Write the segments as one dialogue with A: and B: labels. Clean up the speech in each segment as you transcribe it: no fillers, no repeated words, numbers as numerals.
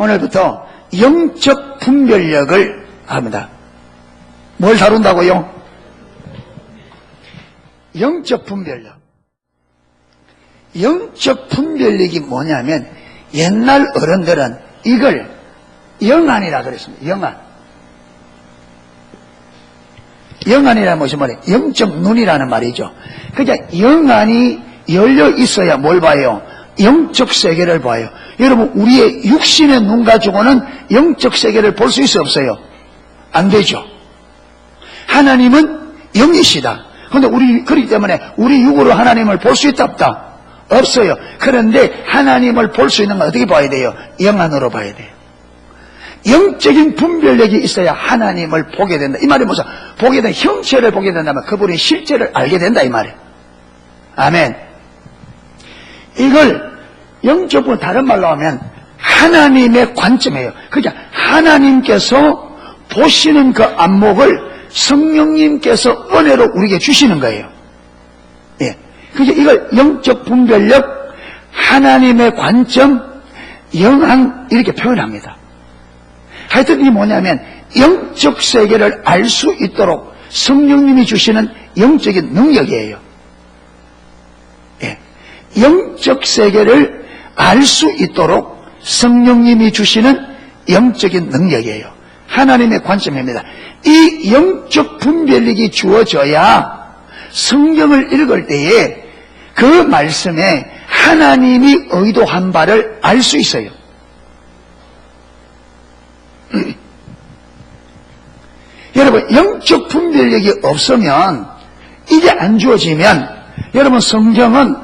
A: 오늘부터 영적 분별력을 합니다. 뭘 다룬다고요? 영적 분별력. 영적 분별력이 뭐냐면 옛날 어른들은 이걸 영안이라 그랬습니다. 영안. 영안이라는 것이 뭐예요? 영적 눈이라는 말이죠. 그러니까 영안이 열려 있어야 뭘 봐요? 영적 세계를 봐요. 여러분, 우리의 육신의 눈 가지고는 영적 세계를 볼 수 있어 없어요? 안 되죠. 하나님은 영이시다. 그런데 그렇기 때문에 우리 육으로 하나님을 볼 수 있다 없다? 없어요. 그런데 하나님을 볼 수 있는 건 어떻게 봐야 돼요? 영안으로 봐야 돼요. 영적인 분별력이 있어야 하나님을 보게 된다. 이 말이 뭐죠? 보게 된 형체를 보게 된다면 그분의 실제를 알게 된다, 이 말이에요. 아멘. 이걸 영적으로 다른 말로 하면 하나님의 관점이에요. 그러니까 하나님께서 보시는 그 안목을 성령님께서 은혜로 우리에게 주시는 거예요. 예. 그러니까 이걸 영적 분별력, 하나님의 관점, 영안 이렇게 표현합니다. 하여튼 이게 뭐냐면 영적 세계를 알 수 있도록 성령님이 주시는 영적인 능력이에요. 예. 영적 세계를 알 수 있도록 성령님이 주시는 영적인 능력이에요. 하나님의 관점입니다. 이 영적 분별력이 주어져야 성경을 읽을 때에 그 말씀에 하나님이 의도한 바를 알 수 있어요. 여러분, 영적 분별력이 없으면, 이게 안 주어지면, 여러분, 성경은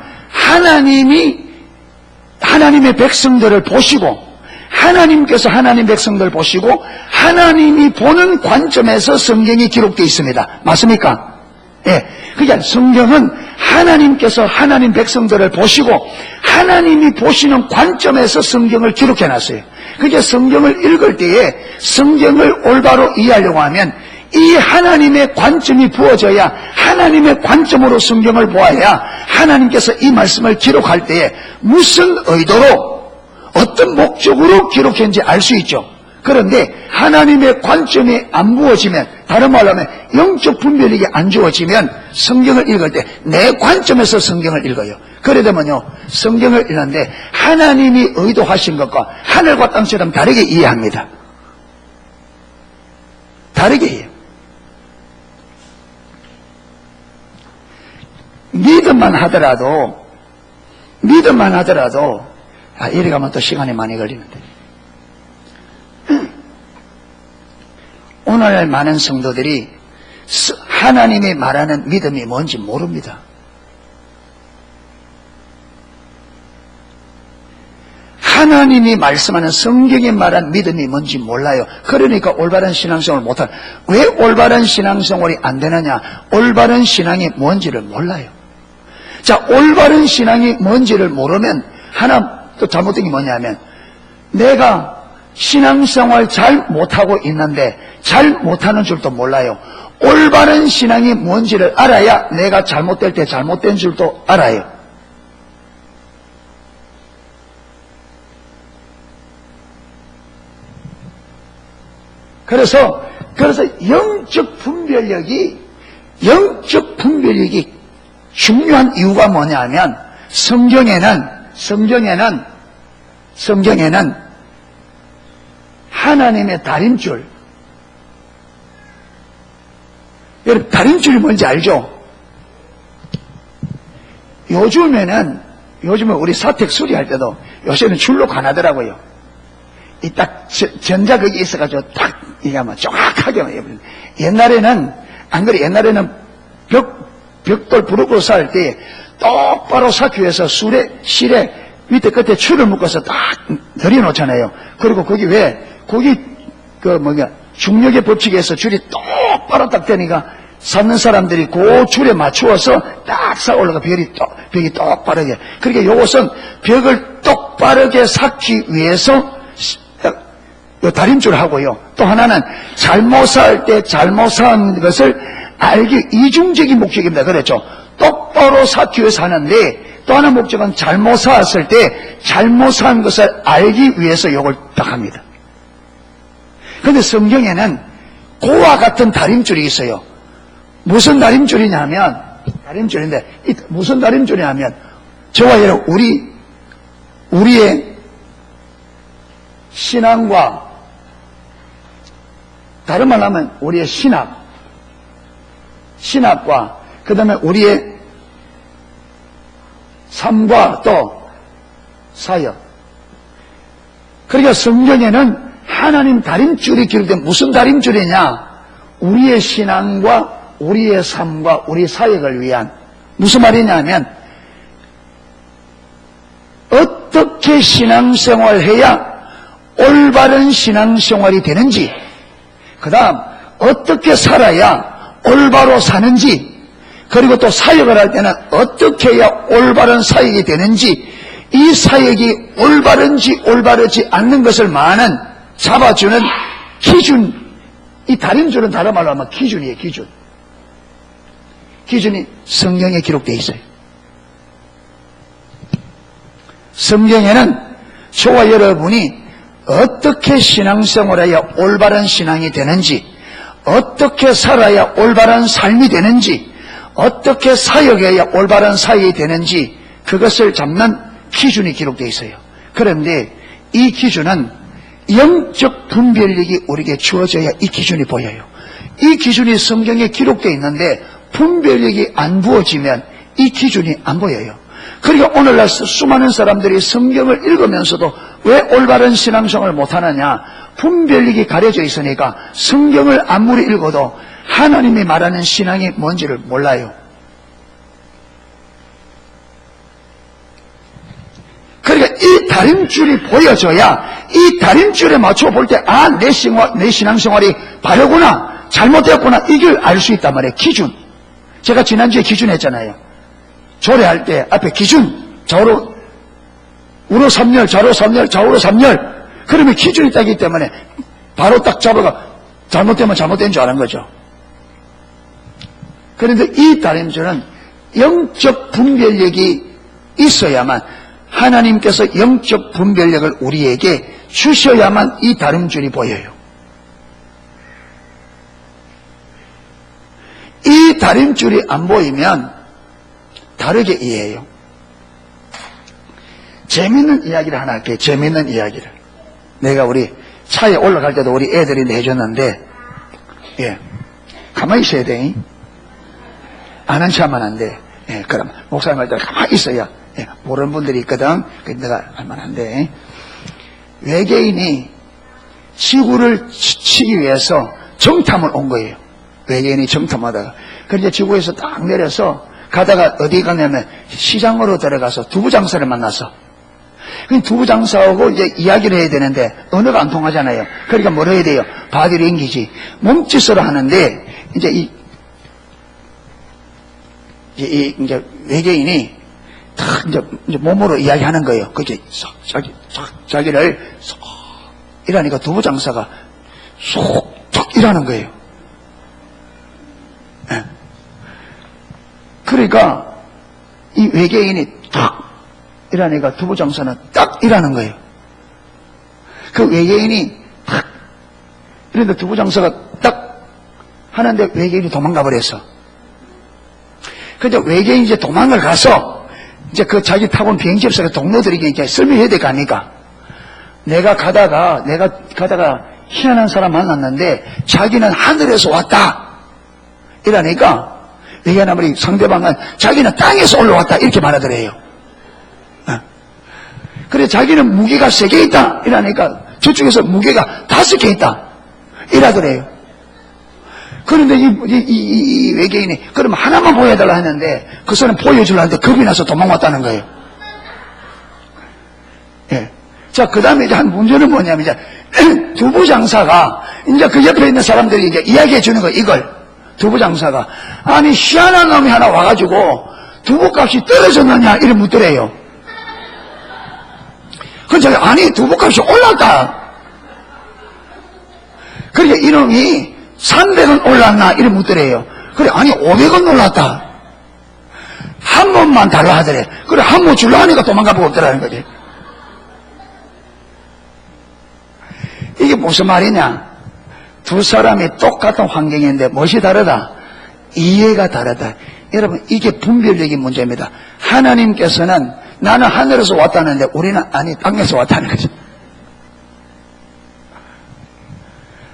A: 하나님의 백성들을 보시고, 하나님께서 하나님 백성들을 보시고, 하나님이 보는 관점에서 성경이 기록되어 있습니다. 맞습니까? 예. 그러니까 성경은 하나님께서 하나님 백성들을 보시고, 하나님이 보시는 관점에서 성경을 기록해 놨어요. 그러니까 성경을 읽을 때에 성경을 올바로 이해하려고 하면 이 하나님의 관점이 부어져야 하나님의 관점으로 성경을 보아야 하나님께서 이 말씀을 기록할 때에 무슨 의도로 어떤 목적으로 기록했는지 알 수 있죠. 그런데 하나님의 관점이 안 부어지면, 다른 말로 하면 영적 분별력이 안 주어지면 성경을 읽을 때 내 관점에서 성경을 읽어요. 그래 되면요, 성경을 읽는데 하나님이 의도하신 것과 하늘과 땅처럼 다르게 이해합니다. 다르게 이해해요. 믿음만 하더라도 이래 가면 또 시간이 많이 걸리는데, 오늘날 많은 성도들이 하나님이 말하는 믿음이 뭔지 모릅니다. 하나님이 말씀하는 성경에 말한 믿음이 뭔지 몰라요. 그러니까 올바른 신앙생활을 못하는. 왜 올바른 신앙생활이 안 되느냐? 올바른 신앙이 뭔지를 몰라요. 자, 올바른 신앙이 뭔지를 모르면 하나 또 잘못된 게 뭐냐면, 내가 신앙생활 잘 못하고 있는데 잘 못하는 줄도 몰라요. 올바른 신앙이 뭔지를 알아야 내가 잘못될 때 잘못된 줄도 알아요. 그래서 영적 분별력이 중요한 이유가 뭐냐면, 성경에는 하나님의 다림줄. 여러분, 다림줄이 뭔지 알죠? 요즘에 우리 사택 수리할 때도 요새는 줄로 가나더라고요. 이 딱 전자 거기 있어가지고 딱 이게 아마 정확하게. 옛날에는 안 그래. 옛날에는 벽돌 부르고 쌓을 때 똑바로 쌓기 위해서 실에 밑에 끝에 줄을 묶어서 딱 내려놓잖아요. 그리고 거기 중력의 법칙에서 줄이 똑바로 딱 되니까 쌓는 사람들이 그 줄에 맞추어서 딱 쌓아 올라가 벽이 똑바르게. 그러니까 요것은 벽을 똑바르게 쌓기 위해서 다림줄 하고요. 또 하나는 잘못 쌓을 때 잘못 쌓은 것을 알기, 이중적인 목적입니다. 그랬죠. 똑바로 쌓기 위해서 하는데 또 하나 목적은 잘못 살았을 때 잘못 산 것을 알기 위해서 이걸 딱 합니다. 그런데 성경에는 그와 같은 다림줄이 있어요. 무슨 다림줄이냐면, 다림줄인데, 무슨 다림줄이냐면, 저와 여러분, 우리의 신앙과, 다른 말로 하면 우리의 신학과, 그 다음에 우리의 삶과 또 사역. 그러니까 성경에는 하나님 다림줄이 기록된 무슨 다림줄이냐? 우리의 신앙과 우리의 삶과 우리 사역을 위한 무슨 말이냐면 어떻게 신앙생활을 해야 올바른 신앙생활이 되는지, 그 다음 어떻게 살아야 올바로 사는지, 그리고 또 사역을 할 때는 어떻게 해야 올바른 사역이 되는지, 이 사역이 올바른지 올바르지 않는 것을 잡아주는 기준, 이 다림줄은 다른 말로 하면 기준이에요. 기준이 성경에 기록되어 있어요. 성경에는 저와 여러분이 어떻게 신앙생활해야 올바른 신앙이 되는지, 어떻게 살아야 올바른 삶이 되는지, 어떻게 사역해야 올바른 사역이 되는지 그것을 잡는 기준이 기록되어 있어요. 그런데 이 기준은 영적 분별력이 우리에게 주어져야 이 기준이 보여요. 이 기준이 성경에 기록되어 있는데 분별력이 안 부어지면 이 기준이 안 보여요. 그러니까 오늘날 수많은 사람들이 성경을 읽으면서도 왜 올바른 신앙생활을 못하느냐? 분별력이 가려져 있으니까 성경을 아무리 읽어도 하나님이 말하는 신앙이 뭔지를 몰라요. 그러니까 이 다림줄이 보여줘야 이 다림줄에 맞춰 볼 때 내 신앙생활이 바르구나, 잘못되었구나, 이걸 알 수 있단 말이에요. 기준. 제가 지난주에 기준 했잖아요. 조례할 때 앞에 기준, 좌우로 우로 3열, 좌우로 3열, 좌우로 3열. 그러면 기준이 따기 때문에 바로 딱 잡아가 잘못되면 잘못된 줄 아는 거죠. 그런데 이 다림줄은 영적 분별력이 있어야만, 하나님께서 영적 분별력을 우리에게 주셔야만 이 다림줄이 보여요. 이 다림줄이 안 보이면 다르게 이해해요. 재밌는 이야기를 하나 할게요. 재밌는 이야기를. 내가 우리 차에 올라갈 때도 우리 애들이 내줬는데, 가만히 있어야 돼. 아는 척하면 안 돼. 그럼 목사님 할 때 가만히 있어야. 모르는 분들이 있거든. 내가 알면 안 돼. 외계인이 지구를 치기 위해서 정탐을 온 거예요. 외계인이 정탐하다가. 그런데 지구에서 딱 내려서 가다가 어디 가냐면 시장으로 들어가서 두부장사를 만났어. 그 두부장사하고 이제 이야기를 해야 되는데 언어가 안 통하잖아요. 그러니까 뭘 해야 돼요? 바디랭귀지. 몸짓으로 하는데 이제 이제 외계인이 탁 이제 몸으로 이야기하는 거예요. 그게 자기를 쏙 이러니까 두부장사가 쏙 이러는 거예요. 그러니까 이 외계인이 탁 이러니까 두부장사는 딱 이러는 거예요. 그 외계인이 탁 이러는데 두부장사가 딱 하는데 외계인이 도망가 버렸어. 근데 외계인이 이제 도망을 가서 이제 그 자기 타고 온 비행기 업소에 동료들에게 이제 설명해야 될 거 아닙니까? 내가 가다가 희한한 사람 만났는데 자기는 하늘에서 왔다. 이러니까 외계인아무리 상대방은 자기는 땅에서 올라왔다. 이렇게 말하더래요. 그래 자기는 무게가 3개 있다. 이러니까 저쪽에서 무게가 5개 있다. 이러더래요. 그런데 이 외계인이 그럼 하나만 보여달라 했는데 그 사람 보여주려는데 겁이 나서 도망왔다는 거예요. 자, 그 다음에 이제 한 문제는 뭐냐면 이제 두부장사가 이제 그 옆에 있는 사람들이 이제 이야기해 주는 거 이걸 두부장사가 아니 희한한 놈이 하나 와가지고 두부값이 떨어졌느냐 이래 묻더래요. 그래서 아니 두부값이 올랐다. 그러니까 이놈이 300원 올랐나 이래 묻더래요. 그래 아니 500원 올랐다. 한 몸만 달라 하더래. 그래, 한 몸 줄라 하니까 도망가 보고 없더라는 거지. 이게 무슨 말이냐? 두 사람이 똑같은 환경인데 무엇이 다르다? 이해가 다르다. 여러분, 이게 분별력의 문제입니다. 하나님께서는 나는 하늘에서 왔다는데 우리는 아니, 땅에서 왔다는 거죠.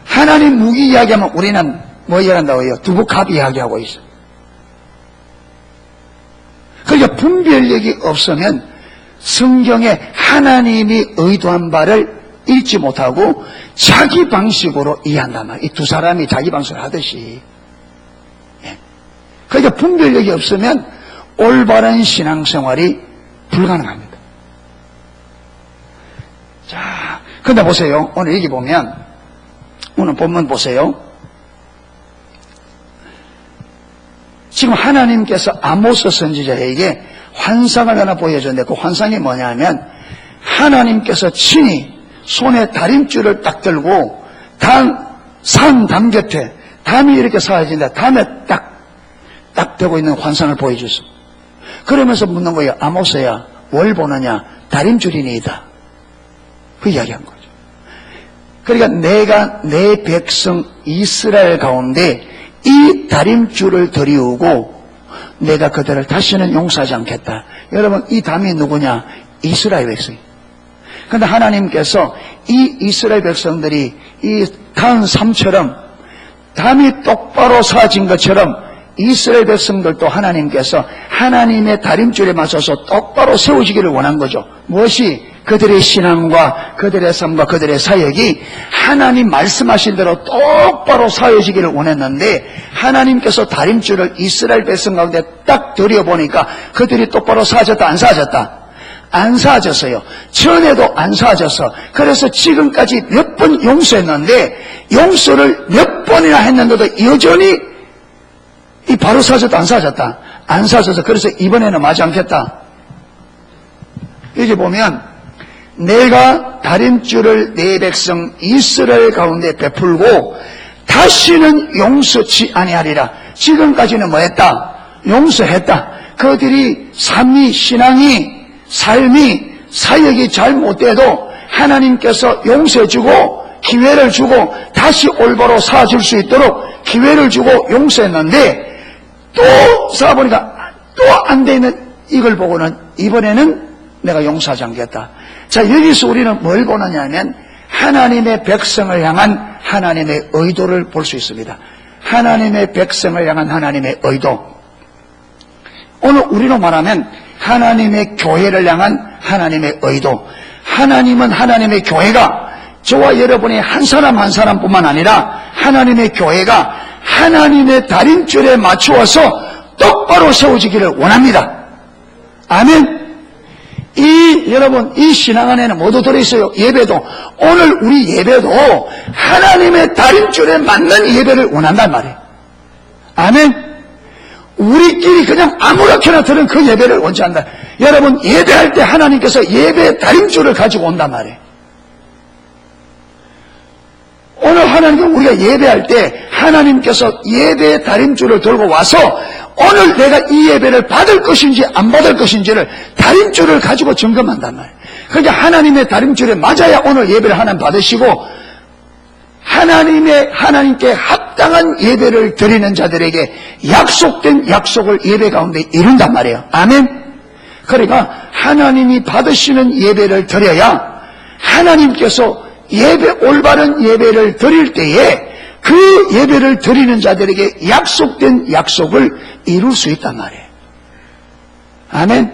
A: 하나님 무기 이야기하면 우리는 뭐 이야기한다고요? 두부캅 이야기하고 있어. 그러니까 분별력이 없으면 성경에 하나님이 의도한 바를 읽지 못하고 자기 방식으로 이해한단 말이에요. 이 두 사람이 자기 방식으로 하듯이. 그러니까 분별력이 없으면 올바른 신앙생활이 불가능합니다. 자, 근데 보세요. 오늘 여기 보면, 오늘 본문 보세요. 지금 하나님께서 아모스 선지자에게 환상을 하나 보여줬는데 그 환상이 뭐냐면 하나님께서 친히 손에 다림줄을 딱 들고 산 담 곁에 담이 이렇게 사라진다. 담에 딱 되고 있는 환상을 보여줬어. 그러면서 묻는 거예요. 아모스야, 뭘 보느냐? 다림줄이니이다. 그 이야기한 거죠. 그러니까 내가 내 백성 이스라엘 가운데 이 다림줄을 들이우고 내가 그들을 다시는 용서하지 않겠다. 여러분, 이 담이 누구냐? 이스라엘 백성. 그런데 하나님께서 이 이스라엘 백성들이 이 단 삶처럼 담이 똑바로 사진 것처럼 이스라엘 백성들도 하나님께서 하나님의 다림줄에 맞춰서 똑바로 세워지기를 원한 거죠. 무엇이? 그들의 신앙과 그들의 삶과 그들의 사역이 하나님 말씀하신 대로 똑바로 세워지기를 원했는데 하나님께서 다림줄을 이스라엘 백성 가운데 딱 들여보니까 그들이 똑바로 사졌다 안 사졌다? 안 사졌어요. 전에도 안 사졌어. 그래서 지금까지 몇 번 용서했는데 용서를 몇 번이나 했는데도 여전히 이 바로 사졌다 안 사졌다? 안 사져서 그래서 이번에는 맞지 않겠다. 여기 보면 내가 다림줄을 내 백성 이스라엘 가운데 베풀고 다시는 용서치 아니하리라. 지금까지는 뭐 했다? 용서했다. 그들이 신앙이 삶이 사역이 잘못돼도 하나님께서 용서해주고 기회를 주고 다시 올바로 살아줄 수 있도록 기회를 주고 용서했는데 또 살아보니까 또 안 되는 이걸 보고는 이번에는 내가 용서하지 않겠다. 자, 여기서 우리는 뭘 보느냐면 하나님의 백성을 향한 하나님의 의도를 볼 수 있습니다. 하나님의 백성을 향한 하나님의 의도. 오늘 우리로 말하면 하나님의 교회를 향한 하나님의 의도. 하나님은 하나님의 교회가 저와 여러분의 한 사람 한 사람뿐만 아니라 하나님의 교회가 하나님의 다림줄에 맞추어서 똑바로 세워지기를 원합니다. 아멘. 여러분, 이 신앙 안에는 모두 들어있어요. 예배도. 오늘 우리 예배도 하나님의 다림줄에 맞는 예배를 원한단 말이에요. 아멘. 우리끼리 그냥 아무렇게나 들은 그 예배를 원치 않는다. 여러분, 예배할 때 하나님께서 예배의 다림줄을 가지고 온단 말이에요. 오늘 하나님은 우리가 예배할 때 하나님께서 예배의 다림줄을 들고 와서 오늘 내가 이 예배를 받을 것인지 안 받을 것인지를 다림줄을 가지고 점검한단 말이에요. 그러니까 하나님의 다림줄에 맞아야 오늘 예배를 하나님 받으시고 하나님께 합당한 예배를 드리는 자들에게 약속된 약속을 예배 가운데 이룬단 말이에요. 아멘. 그러니까 하나님이 받으시는 예배를 드려야 하나님께서 올바른 예배를 드릴 때에 그 예배를 드리는 자들에게 약속된 약속을 이룰 수 있단 말이에요. 아멘.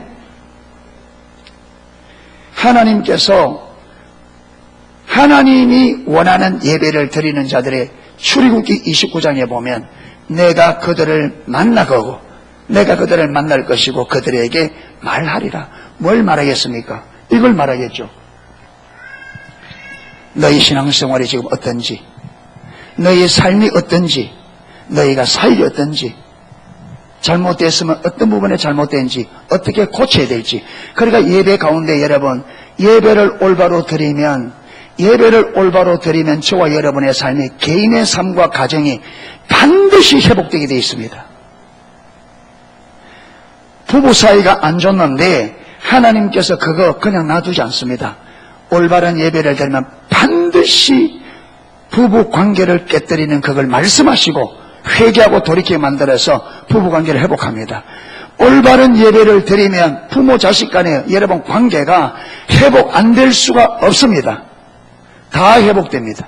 A: 하나님이 원하는 예배를 드리는 자들의 출애굽기 29장에 보면 내가 그들을 만나고 내가 그들을 만날 것이고 그들에게 말하리라. 뭘 말하겠습니까? 이걸 말하겠죠. 너희 신앙생활이 지금 어떤지, 너희의 삶이 어떤지, 너희가 사역이 어떤지, 잘못됐으면 어떤 부분에 잘못된지, 어떻게 고쳐야 될지. 그러니까 예배 가운데 여러분, 예배를 올바로 드리면 저와 여러분의 삶이 개인의 삶과 가정이 반드시 회복되게 되어 있습니다. 부부 사이가 안 좋는데 하나님께서 그거 그냥 놔두지 않습니다. 올바른 예배를 드리면 반드시 부부 관계를 깨뜨리는 그걸 말씀하시고 회개하고 돌이키게 만들어서 부부 관계를 회복합니다. 올바른 예배를 드리면 부모 자식 간의 여러분 관계가 회복 안 될 수가 없습니다. 다 회복됩니다.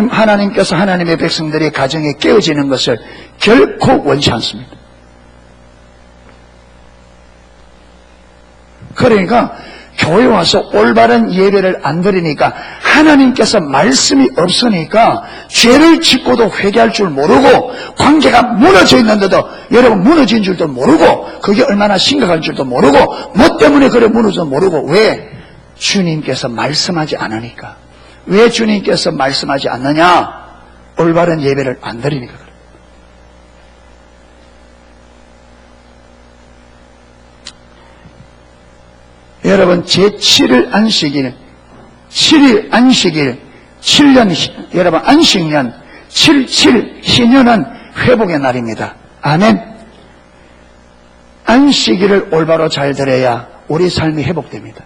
A: 하나님께서 하나님의 백성들이 가정에 깨어지는 것을 결코 원치 않습니다. 그러니까 교회 와서 올바른 예배를 안 드리니까 하나님께서 말씀이 없으니까 죄를 짓고도 회개할 줄 모르고 관계가 무너져 있는데도 여러분 무너진 줄도 모르고 그게 얼마나 심각한 줄도 모르고 뭐 때문에 그래 무너져 모르고 왜? 주님께서 말씀하지 않으니까. 왜 주님께서 말씀하지 않느냐? 올바른 예배를 안 드리니까 그래요. 여러분 제7일 안식일, 7일 안식일, 7년 여러분 안식년, 77 희년은 회복의 날입니다. 아멘. 안식일을 올바로 잘 드려야 우리 삶이 회복됩니다.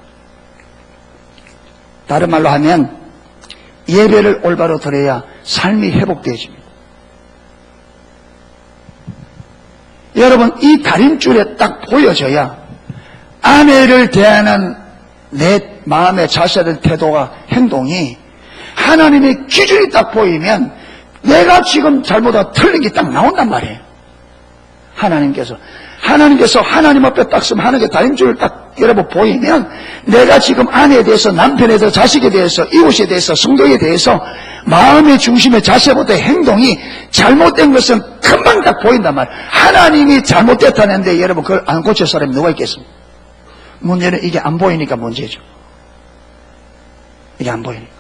A: 다른 말로 하면 예배를 올바로 드려야 삶이 회복되어집니다. 여러분 이 다림줄에 딱 보여져야 아내를 대하는 내 마음의 자세된 태도와 행동이 하나님의 기준이 딱 보이면 내가 지금 잘못하고 틀린 게 딱 나온단 말이에요. 하나님께서 하나님 앞에 딱 서면 하나님의 다림줄을 딱 여러분 보이면 내가 지금 아내에 대해서 남편에 대해서 자식에 대해서 이웃에 대해서 성도에 대해서 마음의 중심의 자세보다 행동이 잘못된 것은 금방 딱 보인단 말이에요. 하나님이 잘못됐다는데 여러분 그걸 안 고칠 사람이 누가 있겠습니까? 문제는 이게 안 보이니까 문제죠. 이게 안 보이니까.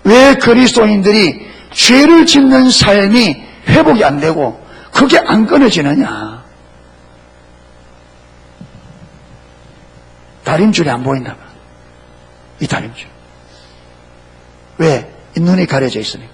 A: 왜 그리스도인들이 죄를 짓는 삶이 회복이 안 되고 그게 안 끊어지느냐? 다림줄이 안 보인다. 이 다림줄. 왜? 이 눈이 가려져 있으니까.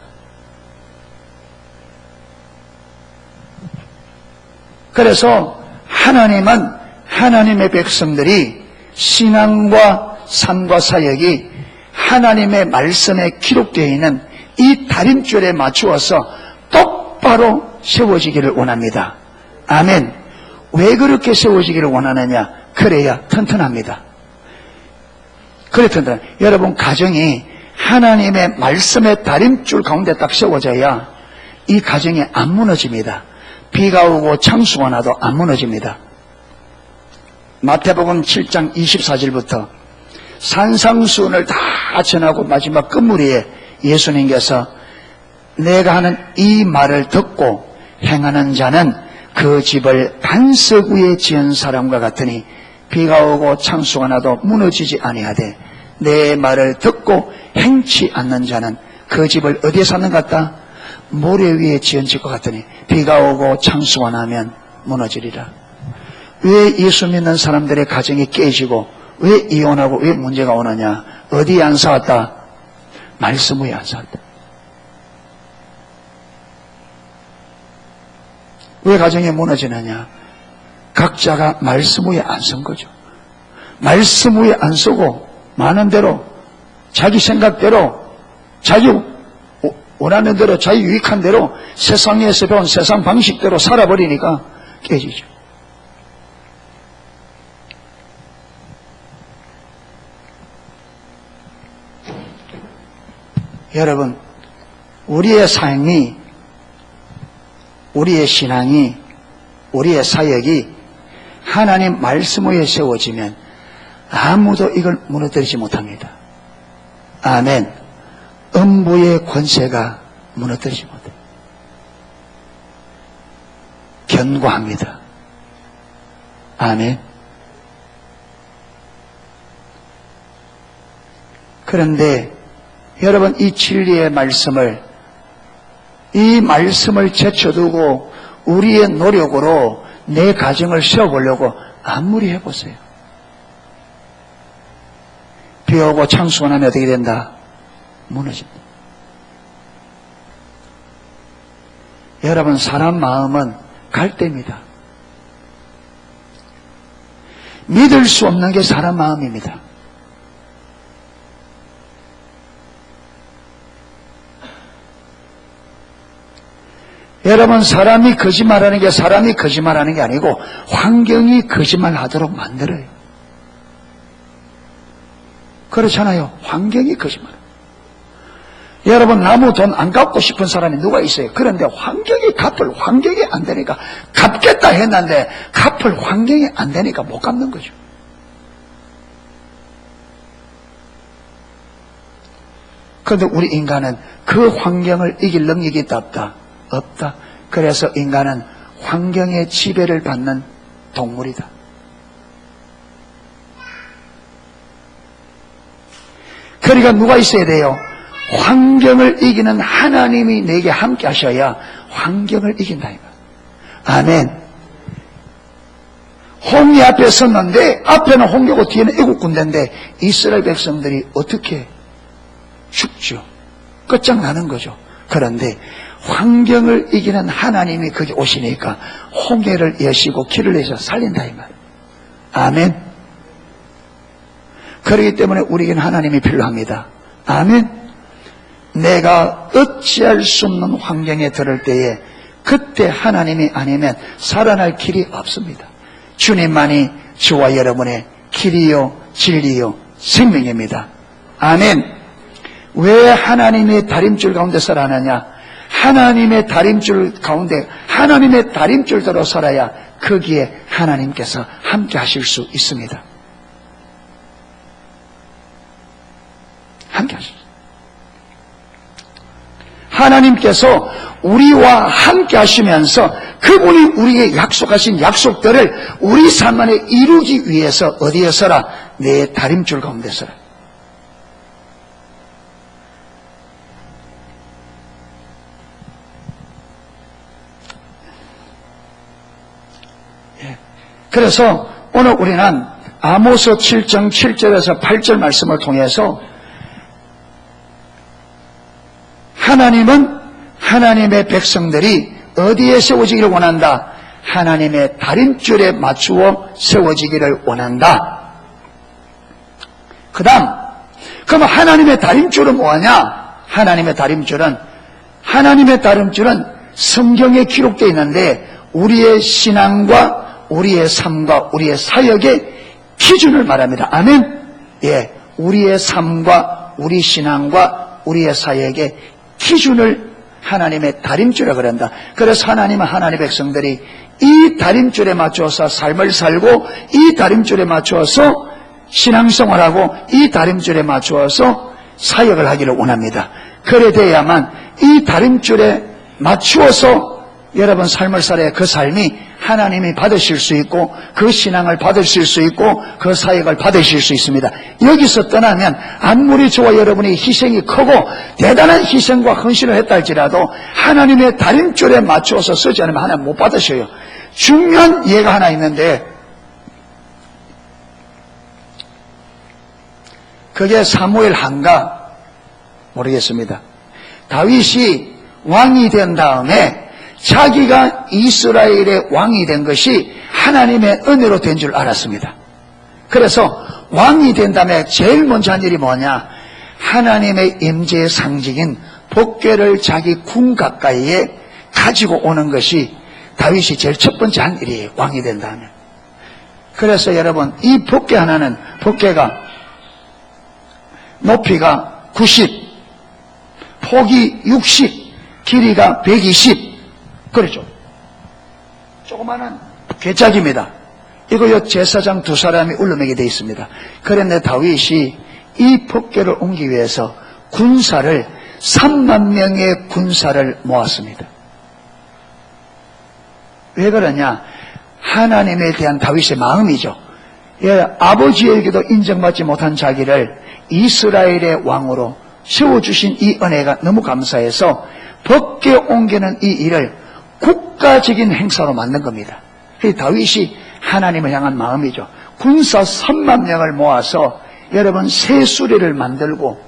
A: 그래서 하나님은 하나님의 백성들이 신앙과 삶과 사역이 하나님의 말씀에 기록되어 있는 이 다림줄에 맞추어서 똑바로 세워지기를 원합니다. 아멘. 왜 그렇게 세워지기를 원하느냐? 그래야 튼튼합니다. 그래 튼튼. 여러분 가정이 하나님의 말씀의 다림줄 가운데 딱 세워져야 이 가정이 안 무너집니다. 비가 오고 창수가 나도 안 무너집니다. 마태복음 7장 24절부터 산상수훈을 다 전하고 마지막 끝무리에 예수님께서 내가 하는 이 말을 듣고 행하는 자는 그 집을 반석 위에 지은 사람과 같으니 비가 오고 창수가 나도 무너지지 아니하되 내 말을 듣고 행치 않는 자는 그 집을 어디에 사는 것 같다? 모래 위에 지은 집과 같으니 비가 오고 창수가 나면 무너지리라. 왜 예수 믿는 사람들의 가정이 깨지고 왜 이혼하고 왜 문제가 오느냐? 어디에 안 쌓았다? 말씀 위에 안 쌓았다. 왜 가정이 무너지느냐? 각자가 말씀 위에 안 쓴 거죠. 말씀 위에 안 쓰고 많은 대로 자기 생각대로 자기 원하는 대로 자기 유익한 대로 세상에서 배운 세상 방식대로 살아버리니까 깨지죠. 여러분 우리의 삶이 우리의 신앙이 우리의 사역이 하나님 말씀 위에 세워지면 아무도 이걸 무너뜨리지 못합니다. 아멘. 음부의 권세가 무너뜨리지 못해요. 견고합니다. 아멘. 그런데 여러분 이 진리의 말씀을 이 말씀을 제쳐두고 우리의 노력으로 내 가정을 세워보려고 아무리 해보세요. 비 오고 창수가 나면 어떻게 된다? 무너집니다. 여러분, 사람 마음은 갈대입니다. 믿을 수 없는 게 사람 마음입니다. 여러분, 사람이 거짓말하는 게 사람이 거짓말하는 게 아니고 환경이 거짓말하도록 만들어요. 그렇잖아요. 환경이 거짓말. 여러분, 나무 돈 안 갚고 싶은 사람이 누가 있어요? 그런데 환경이 안 되니까 갚겠다 했는데 갚을 환경이 안 되니까 못 갚는 거죠. 그런데 우리 인간은 그 환경을 이길 능력이 있다 없다. 그래서 인간은 환경의 지배를 받는 동물이다. 그러니까 누가 있어야 돼요? 환경을 이기는 하나님이 내게 함께 하셔야 환경을 이긴다 이거. 아멘. 홍해 앞에 섰는데 앞에는 홍해고 뒤에는 애국 군대인데 이스라엘 백성들이 어떻게 죽죠? 끝장나는 거죠. 그런데 환경을 이기는 하나님이 거기 오시니까 홍해를 여시고 길을 내서 살린다 이 말. 아멘. 그렇기 때문에 우리에게는 하나님이 필요합니다. 아멘. 내가 어찌할 수 없는 환경에 들을 때에 그때 하나님이 아니면 살아날 길이 없습니다. 주님만이 저와 여러분의 길이요 진리요 생명입니다. 아멘. 왜 하나님의 다림줄 가운데 살아나냐? 하나님의 다림줄 가운데 하나님의 다림줄대로 살아야 거기에 하나님께서 함께 하실 수 있습니다. 함께 하실 수 있습니다. 하나님께서 우리와 함께 하시면서 그분이 우리에게 약속하신 약속들을 우리 삶 안에 이루기 위해서 어디에 서라? 내 다림줄 가운데 서라. 그래서 오늘 우리는 아모스 7장 7절에서 8절 말씀을 통해서 하나님은 하나님의 백성들이 어디에 세워지기를 원한다? 하나님의 다림줄에 맞추어 세워지기를 원한다. 그 다음, 그럼 하나님의 다림줄은 뭐냐? 하나님의 다림줄은 성경에 기록되어 있는데 우리의 신앙과 우리의 삶과 우리의 사역의 기준을 말합니다. 아멘? 예. 우리의 삶과 우리 신앙과 우리의 사역의 기준을 하나님의 다림줄이라고 그런다. 그래서 하나님은 하나님의 백성들이 이 다림줄에 맞춰서 삶을 살고 이 다림줄에 맞춰서 신앙생활하고 이 다림줄에 맞추어서 사역을 하기를 원합니다. 그래 돼야만 이 다림줄에 맞추어서 여러분 삶을 살아야 그 삶이 하나님이 받으실 수 있고 그 신앙을 받으실 수 있고 그 사역을 받으실 수 있습니다. 여기서 떠나면 아무리 저와 여러분의 희생이 크고 대단한 희생과 헌신을 했다 할지라도 하나님의 다림줄에 맞추어서 쓰지 않으면 하나님 못 받으셔요. 중요한 예가 하나 있는데 그게 사무엘 한가 모르겠습니다. 다윗이 왕이 된 다음에 자기가 이스라엘의 왕이 된 것이 하나님의 은혜로 된 줄 알았습니다. 그래서 왕이 된 다음에 제일 먼저 한 일이 뭐냐? 하나님의 임재의 상징인 복궤를 자기 궁 가까이에 가지고 오는 것이 다윗이 제일 첫 번째 한 일이에요. 왕이 된 다음에. 그래서 여러분 이 복궤 하나는 복궤가 높이가 90, 폭이 60, 길이가 120 그렇죠. 조그마한 괴짝입니다. 이거 제사장 두 사람이 울러매게 되어 있습니다. 그런데 다윗이 이 복궤를 옮기기 위해서 군사를 3만 명의 군사를 모았습니다. 왜 그러냐? 하나님에 대한 다윗의 마음이죠. 예, 아버지에게도 인정받지 못한 자기를 이스라엘의 왕으로 세워주신 이 은혜가 너무 감사해서 복궤 옮기는 이 일을 국가적인 행사로 만든 겁니다. 다윗이 하나님을 향한 마음이죠. 군사 3만 명을 모아서 여러분 새 수레를 만들고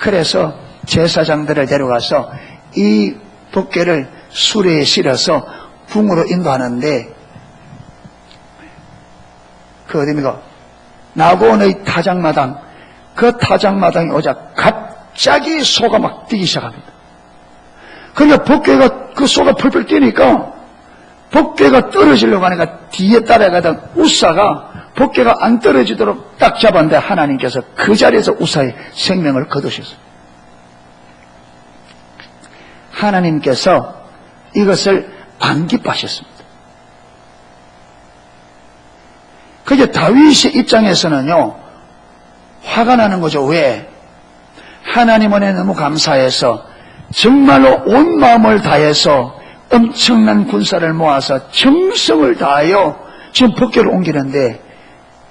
A: 그래서 제사장들을 데려가서 이 법궤를 수레에 실어서 궁으로 인도하는데, 그 어디입니까? 나고온의 타작마당, 그 타작마당에 오자 갑자기 소가 막 뛰기 시작합니다. 그러니까 법궤가, 그 소가 펄펄 뛰니까 법궤가 떨어지려고 하니까 뒤에 따라가던 우사가 법궤가 안 떨어지도록 딱 잡았는데 하나님께서 그 자리에서 우사의 생명을 거두셨어요. 하나님께서 이것을 안 기뻐하셨습니다. 그게 다윗의 입장에서는요, 화가 나는 거죠. 왜? 하나님 은혜 너무 감사해서 정말로 온 마음을 다해서 엄청난 군사를 모아서 정성을 다하여 지금 법궤를 옮기는데,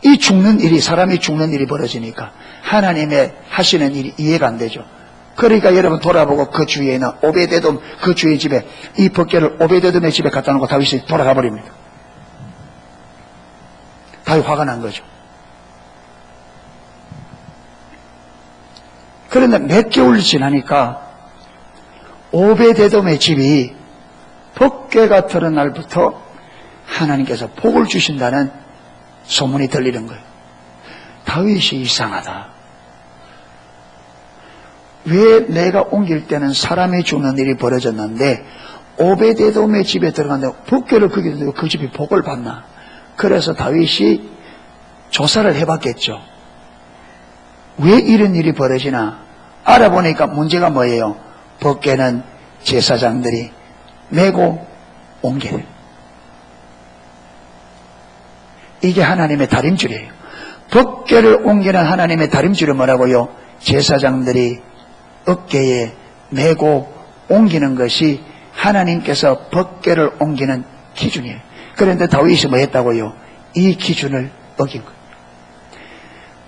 A: 이 죽는 일이, 사람이 죽는 일이 벌어지니까 하나님의 하시는 일이 이해가 안 되죠. 그러니까 여러분 돌아보고 그 주위에 있는 오베데돔, 그 주위 집에 이 법궤를 오베데돔의 집에 갖다 놓고 다윗이 돌아가 버립니다. 다윗 화가 난 거죠. 그런데 몇 개월이 지나니까 오베데돔의 집이 법궤가 들은 날부터 하나님께서 복을 주신다는 소문이 들리는 거예요. 다윗이 이상하다. 왜 내가 옮길 때는 사람이 죽는 일이 벌어졌는데 오베데돔의 집에 들어갔는데 법궤를 거기에 두고 그 집이 복을 받나? 그래서 다윗이 조사를 해봤겠죠. 왜 이런 일이 벌어지나? 알아보니까 문제가 뭐예요? 법궤는 제사장들이 메고 옮겨요. 이게 하나님의 다림줄이에요. 법궤를 옮기는 하나님의 다림줄이 뭐라고요? 제사장들이 어깨에 메고 옮기는 것이 하나님께서 법궤를 옮기는 기준이에요. 그런데 다윗이 뭐 했다고요? 이 기준을 어긴 거예요.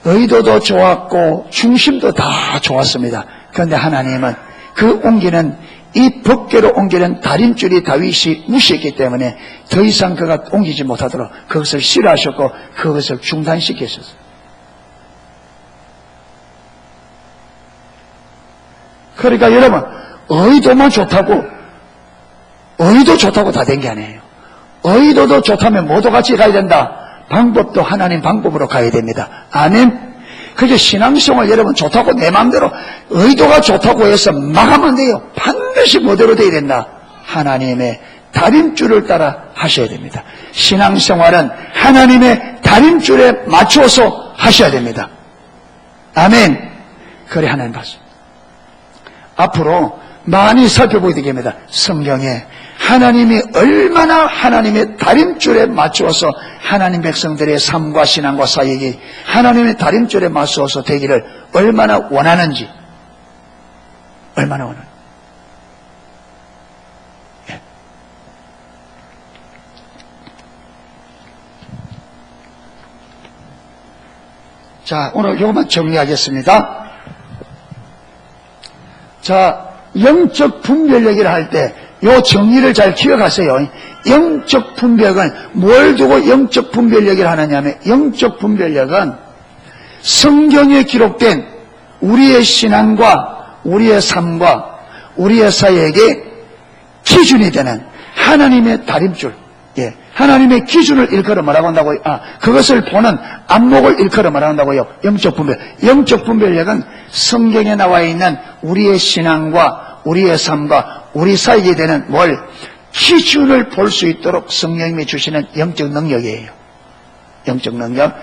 A: 의도도 좋았고 중심도 다 좋았습니다. 그런데 하나님은 그 옮기는, 이 법궤로 옮기는 다림줄이 다윗이 무시했기 때문에 더 이상 그가 옮기지 못하도록 그것을 싫어하셨고 그것을 중단시켰었어요. 그러니까 여러분, 의도만 좋다고, 의도 좋다고 다 된 게 아니에요. 의도도 좋다면 모두 같이 가야 된다. 방법도 하나님 방법으로 가야 됩니다. 아멘. 그게 신앙생활 여러분 좋다고 내 마음대로 의도가 좋다고 해서 막하면 안 돼요. 반드시 뭐대로 돼야 된다. 하나님의 다림줄을 따라 하셔야 됩니다. 신앙생활은 하나님의 다림줄에 맞춰서 하셔야 됩니다. 아멘. 그래 하나님 봤습니다. 앞으로 많이 살펴보게 됩니다. 성경에 하나님이 얼마나 하나님의 다림줄에 맞추어서 하나님 백성들의 삶과 신앙과 사역이 하나님의 다림줄에 맞추어서 되기를 얼마나 원하는지, 얼마나 원하는지. 예. 자, 오늘 요것만 정리하겠습니다. 자, 영적 분별 얘기를 할 때 요 정리를 잘 기억하세요. 영적 분별은 뭘 두고 영적 분별 얘기를 하느냐면, 영적 분별력은 성경에 기록된 우리의 신앙과 우리의 삶과 우리의 사역의 기준이 되는 하나님의 다림줄, 예, 하나님의 기준을 일컬어 말하고 한다고요. 그것을 보는 안목을 일컬어 말한다고요. 영적 분별. 영적 분별력은 성경에 나와 있는 우리의 신앙과 우리의 삶과 우리 사역에 되는 뭘 기준을 볼 수 있도록 성령님이 주시는 영적 능력이에요. 영적 능력.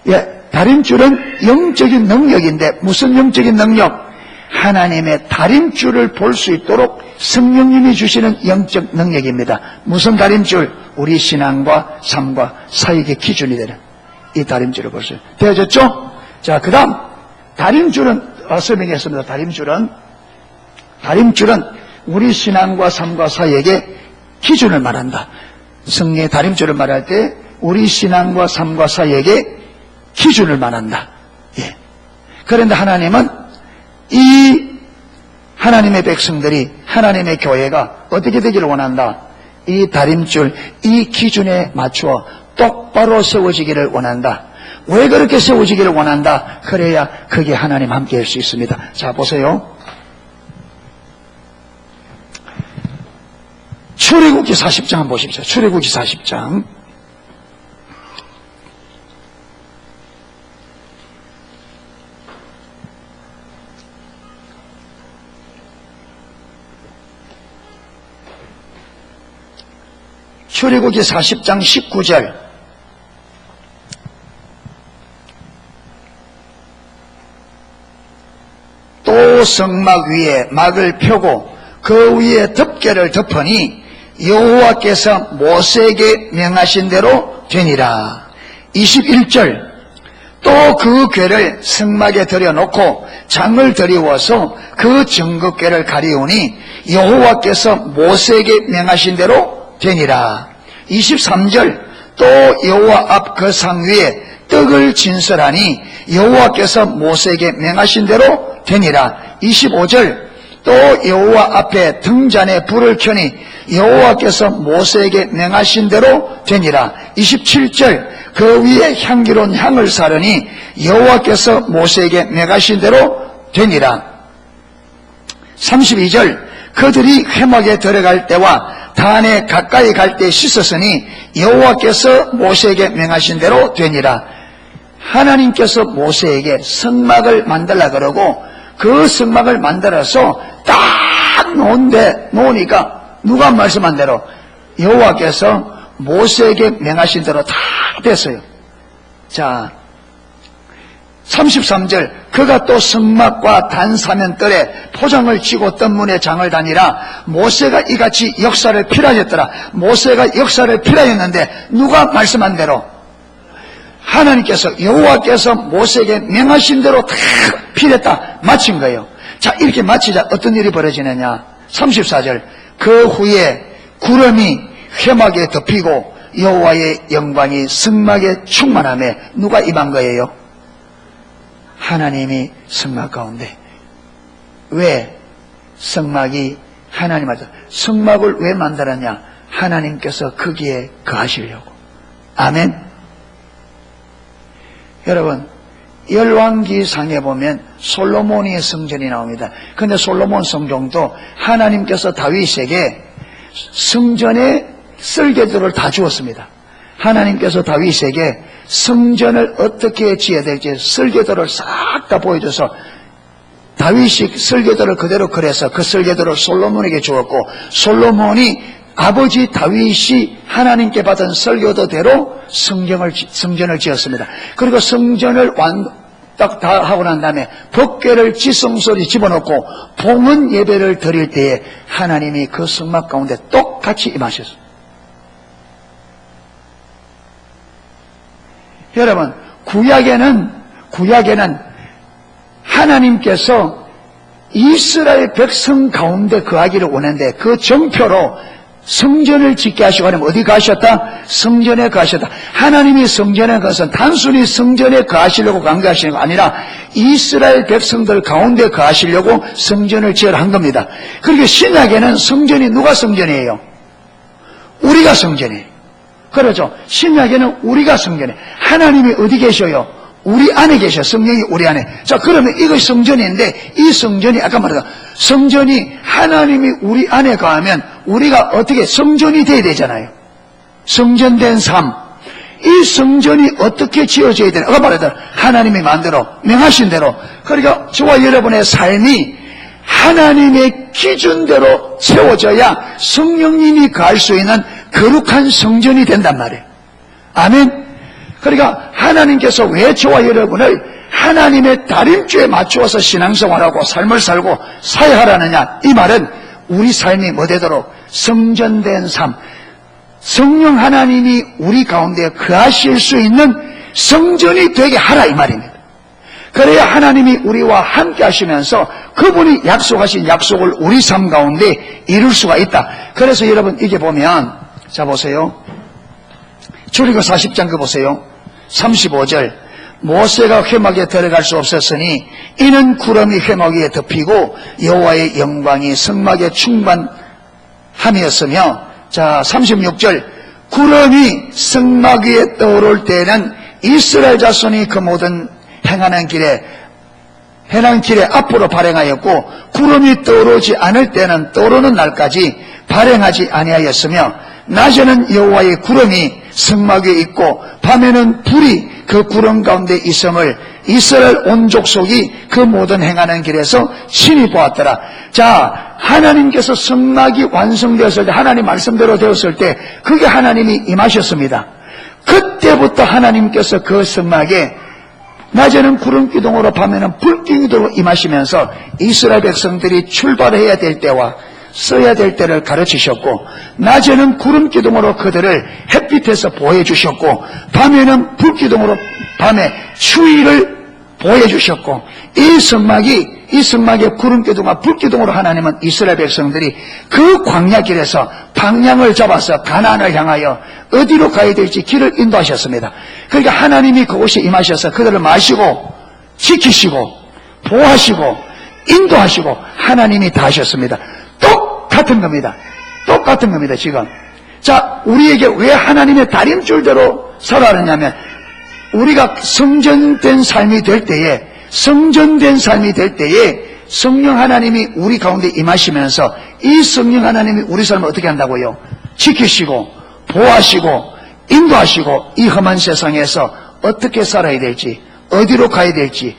A: 예, 다림줄은 영적인 능력인데 무슨 영적인 능력? 하나님의 다림줄을 볼 수 있도록 성령님이 주시는 영적 능력입니다. 무슨 다림줄? 우리 신앙과 삶과 사역의 기준이 되는 이 다림줄을 볼 수 있어요. 되어졌죠? 자, 그 다음 다림줄은 설명했습니다. 다림줄은 우리 신앙과 삶과 사역의 기준을 말한다. 성령의 다림줄을 말할 때 우리 신앙과 삶과 사역의 기준을 말한다. 예. 그런데 하나님은 이 하나님의 백성들이, 하나님의 교회가 어떻게 되기를 원한다. 이 다림줄, 이 기준에 맞추어 똑바로 세워지기를 원한다. 왜 그렇게 세워지기를 원한다? 그래야 그게 하나님 함께 할 수 있습니다. 자, 보세요. 출애굽기 40장 한번 보십시오. 출애굽기 40장. 출애굽기 40장 19절. 또 성막 위에 막을 펴고 그 위에 덮개를 덮으니 여호와께서 모세에게 명하신 대로 되니라. 21절. 또 그 궤를 성막에 들여놓고 장을 들이워서 그 증거궤를 가리우니 여호와께서 모세에게 명하신 대로 되니라. 23절. 또 여호와 앞 그 상 위에 떡을 진설하니 여호와께서 모세에게 명하신 대로 되니라. 25절. 또 여호와 앞에 등잔에 불을 켜니 여호와께서 모세에게 명하신 대로 되니라. 27절. 그 위에 향기로운 향을 사르니 여호와께서 모세에게 명하신 대로 되니라. 32절. 그들이 회막에 들어갈 때와 단에 가까이 갈 때 씻었으니 여호와께서 모세에게 명하신 대로 되니라. 하나님께서 모세에게 성막을 만들라 그러고 그 성막을 만들어서 딱 놓으니까 누가 말씀한 대로 여호와께서 모세에게 명하신 대로 다 됐어요. 자, 33절. 그가 또 성막과 단사면뜰에 포장을 쥐고 뜰문에 장을 다니라. 모세가 이같이 역사를 필하였더라. 모세가 역사를 필하였는데 누가 말씀한 대로 하나님께서 여호와께서 모세에게 명하신 대로 다 필했다. 마친 거예요. 자, 이렇게 마치자 어떤 일이 벌어지느냐. 34절. 그 후에 구름이 회막에 덮이고 여호와의 영광이 성막에 충만하며 누가 임한 거예요? 하나님이 성막 가운데. 왜? 성막이 하나님한테. 성막을 왜 만들었냐? 하나님께서 거기에 거하시려고. 아멘. 여러분, 열왕기상에 보면 솔로몬의 성전이 나옵니다. 그런데 솔로몬 성전도 하나님께서 다윗에게 성전의 설계도를 다 주었습니다. 하나님께서 다윗에게 성전을 어떻게 지어야 될지 설계도를 싹 다 보여줘서 다윗이 설계도를 그대로 그려서 그 설계도를 솔로몬에게 주었고, 솔로몬이 아버지 다윗이 하나님께 받은 설교도대로 성전을 지었습니다. 그리고 성전을 딱 다 하고 난 다음에 법궤를 지성소리 집어넣고 봉헌 예배를 드릴 때에 하나님이 그 성막 가운데 똑같이 임하셨습니다. 여러분, 구약에는 하나님께서 이스라엘 백성 가운데 거하기를 원했는데 그 정표로 성전을 짓게 하시고 하나님 어디 가셨다? 성전에 가셨다. 하나님이 성전에 가서 단순히 성전에 거하시려고 강조하시는 거 아니라 이스라엘 백성들 가운데 거하시려고 성전을 지으라 한 겁니다. 그리고 신약에는 성전이 누가 성전이에요? 우리가 성전이에요. 그렇죠. 신약에는 우리가 성전이에요. 하나님이 어디 계셔요? 우리 안에 계셔. 성령이 우리 안에. 자, 그러면 이것이 성전인데 이 성전이 아까 말했던 성전이 하나님이 우리 안에 거하면 우리가 어떻게 성전이 돼야 되잖아요. 성전된 삶. 이 성전이 어떻게 지어져야 되나? 아까 말했던 하나님이 만들어 명하신 대로. 그러니까 저와 여러분의 삶이 하나님의 기준대로 채워져야 성령님이 갈 수 있는 거룩한 성전이 된단 말이에요. 아멘. 그러니까 하나님께서 왜 저와 여러분을 하나님의 다림줄에 맞추어서 신앙생활하고 삶을 살고 사회하라느냐. 이 말은 우리 삶이 뭐 되도록 성전된 삶, 성령 하나님이 우리 가운데 거하실 수 있는 성전이 되게 하라 이 말입니다. 그래야 하나님이 우리와 함께 하시면서 그분이 약속하신 약속을 우리 삶 가운데 이룰 수가 있다. 그래서 여러분 이게 보면, 자 보세요. 출애굽기 40장 그 보세요. 35절. 모세가 회막에 들어갈 수 없었으니 이는 구름이 회막 위에 덮이고 여호와의 영광이 성막에 충만함이었으며, 자 36절. 구름이 성막 위에 떠오를 때는 이스라엘 자손이 그 모든 행하는 길에 앞으로 발행하였고 구름이 떠오르지 않을 때는 떠오르는 날까지 발행하지 아니하였으며 낮에는 여호와의 구름이 성막 위에 있고 밤에는 불이 그 구름 가운데 있음을 이스라엘 온 족속이 그 모든 행하는 길에서 친히 보았더라. 자, 하나님께서 성막이 완성되었을 때, 하나님 말씀대로 되었을 때 그게 하나님이 임하셨습니다. 그때부터 하나님께서 그 성막에 낮에는 구름 기둥으로 밤에는 불 기둥으로 임하시면서 이스라엘 백성들이 출발해야 될 때와 써야 될 때를 가르치셨고, 낮에는 구름 기둥으로 그들을 햇빛에서 보호해주셨고, 밤에는 불 기둥으로 밤에 추위를 보호해주셨고, 이 성막의 구름 기둥과 불 기둥으로 하나님은 이스라엘 백성들이 그 광야 길에서 방향을 잡아서 가나안을 향하여 어디로 가야 될지 길을 인도하셨습니다. 그러니까 하나님이 그곳에 임하셔서 그들을 마시고 지키시고 보호하시고 인도하시고 하나님이 다 하셨습니다. 똑같은 겁니다, 지금. 자, 우리에게 왜 하나님의 다림줄대로 살아가느냐면, 우리가 성전된 삶이 될 때에, 성령 하나님이 우리 가운데 임하시면서, 이 성령 하나님이 우리 삶을 어떻게 한다고요? 지키시고, 보호하시고, 인도하시고, 이 험한 세상에서 어떻게 살아야 될지, 어디로 가야 될지,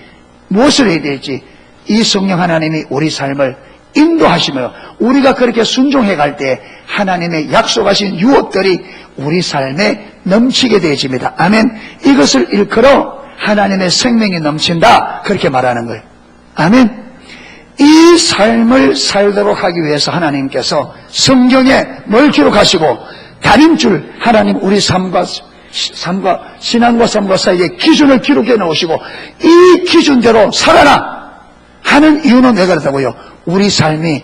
A: 무엇을 해야 될지, 이 성령 하나님이 우리 삶을 인도하시며 우리가 그렇게 순종해 갈 때 하나님의 약속하신 유업들이 우리 삶에 넘치게 되어집니다. 아멘. 이것을 일컬어 하나님의 생명이 넘친다, 그렇게 말하는 거예요. 아멘. 이 삶을 살도록 하기 위해서 하나님께서 성경에 뭘 기록하시고, 다림줄, 하나님 우리 신앙과 삶과 사이에 기준을 기록해 놓으시고, 이 기준대로 살아라 하는 이유는 왜 그렇다고요? 우리 삶이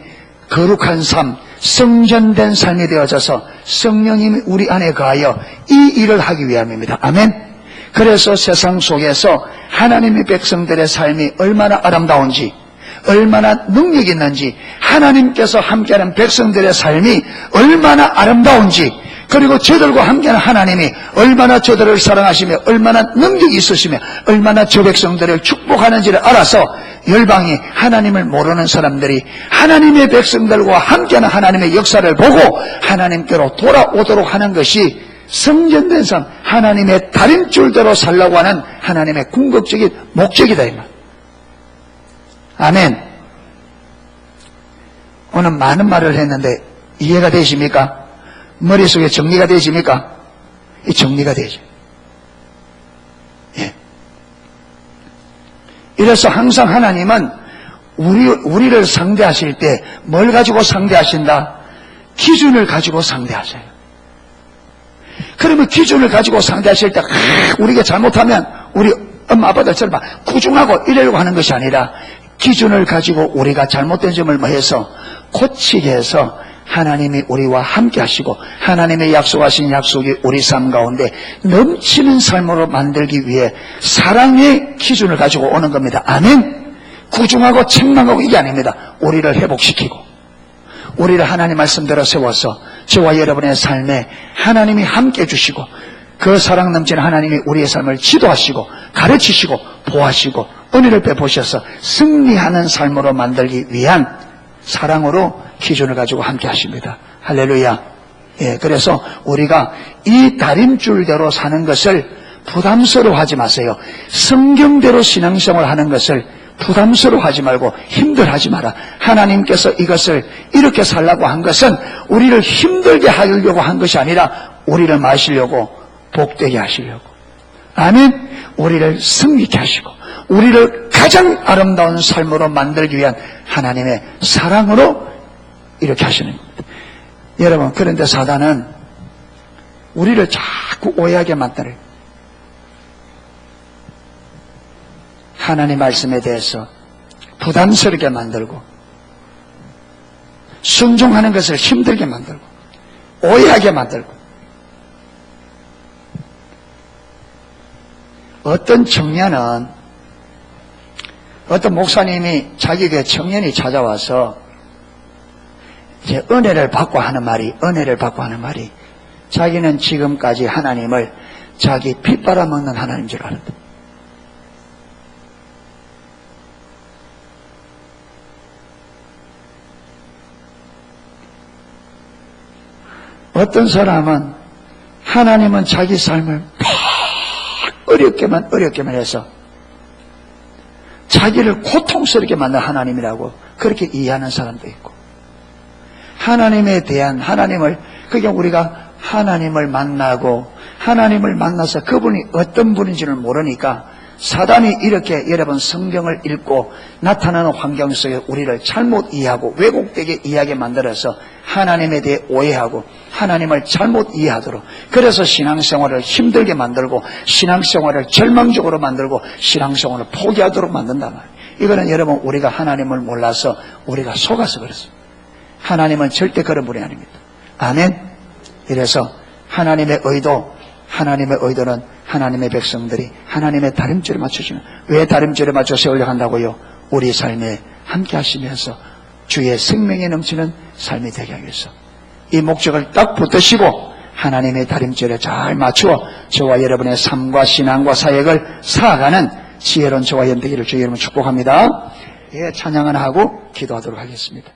A: 거룩한 삶, 성전된 삶이 되어져서 성령님이 우리 안에 거하여 이 일을 하기 위함입니다. 아멘. 그래서 세상 속에서 하나님의 백성들의 삶이 얼마나 아름다운지, 얼마나 능력이 있는지, 하나님께서 함께하는 백성들의 삶이 얼마나 아름다운지, 그리고 저들과 함께하는 하나님이 얼마나 저들을 사랑하시며 얼마나 능력이 있으시며 얼마나 저 백성들을 축복하는지를 알아서 열방이, 하나님을 모르는 사람들이 하나님의 백성들과 함께하는 하나님의 역사를 보고 하나님께로 돌아오도록 하는 것이 성전된 삶, 하나님의 다림줄대로 살라고 하는 하나님의 궁극적인 목적이다, 이 말. 아멘. 오늘 많은 말을 했는데 이해가 되십니까? 머릿속에 정리가 되십니까? 이 정리가 되죠. 예. 이래서 항상 하나님은 우리를 상대하실 때 뭘 가지고 상대하신다? 기준을 가지고 상대하세요. 그러면 기준을 가지고 상대하실 때 우리가 잘못하면 우리 엄마 아빠들처럼 구중하고 이러려고 하는 것이 아니라, 기준을 가지고 우리가 잘못된 점을 뭐해서 고치게 해서 하나님이 우리와 함께 하시고 하나님의 약속하신 약속이 우리 삶 가운데 넘치는 삶으로 만들기 위해 사랑의 기준을 가지고 오는 겁니다. 아멘. 구중하고 책망하고 이게 아닙니다. 우리를 회복시키고 우리를 하나님 말씀대로 세워서 저와 여러분의 삶에 하나님이 함께 해주시고 그 사랑 넘치는 하나님이 우리의 삶을 지도하시고 가르치시고 보호하시고 은혜를 베푸셔서 승리하는 삶으로 만들기 위한 사랑으로 기준을 가지고 함께 하십니다. 할렐루야. 예, 그래서 우리가 이 다림줄대로 사는 것을 부담스러워하지 마세요. 성경대로 신앙생활을 하는 것을 부담스러워하지 말고 힘들어하지 마라. 하나님께서 이것을 이렇게 살라고 한 것은 우리를 힘들게 하려고 한 것이 아니라 우리를 마시려고 복되게 하시려고. 아멘. 우리를 승리케 하시고 우리를 가장 아름다운 삶으로 만들기 위한 하나님의 사랑으로 이렇게 하시는 겁니다. 여러분, 그런데 사단은 우리를 자꾸 오해하게 만들어요. 하나님 말씀에 대해서 부담스럽게 만들고 순종하는 것을 힘들게 만들고 오해하게 만들고, 어떤 청년은, 어떤 목사님이 자기 그 청년이 찾아와서 이제 은혜를 받고 하는 말이 자기는 지금까지 하나님을 자기 피 빨아먹는 하나님인 줄 알았다. 어떤 사람은 하나님은 자기 삶을 어렵게만 해서 자기를 고통스럽게 만든 하나님이라고 그렇게 이해하는 사람도 있고, 하나님에 대한 하나님을, 그게 우리가 하나님을 만나서 그분이 어떤 분인지를 모르니까 사단이 이렇게 여러분 성경을 읽고 나타나는 환경 속에 우리를 잘못 이해하고 왜곡되게 이해하게 만들어서 하나님에 대해 오해하고 하나님을 잘못 이해하도록, 그래서 신앙생활을 힘들게 만들고 신앙생활을 절망적으로 만들고 신앙생활을 포기하도록 만든단 말이에요. 이거는 여러분 우리가 하나님을 몰라서 우리가 속아서 그렇습니다. 하나님은 절대 그런 분이 아닙니다. 아멘. 이래서 하나님의 의도는 하나님의 백성들이 하나님의 다림줄에 맞춰주면, 왜 다림줄에 맞춰 세우려 한다고요? 우리 삶에 함께 하시면서 주의 생명에 넘치는 삶이 되게 하기 위해서 이 목적을 딱 붙드시고 하나님의 다림줄에 잘 맞추어 저와 여러분의 삶과 신앙과 사역을 살아가는 지혜로운 저와 연대기를 주의 이름으로 축복합니다. 예, 찬양을 하고 기도하도록 하겠습니다.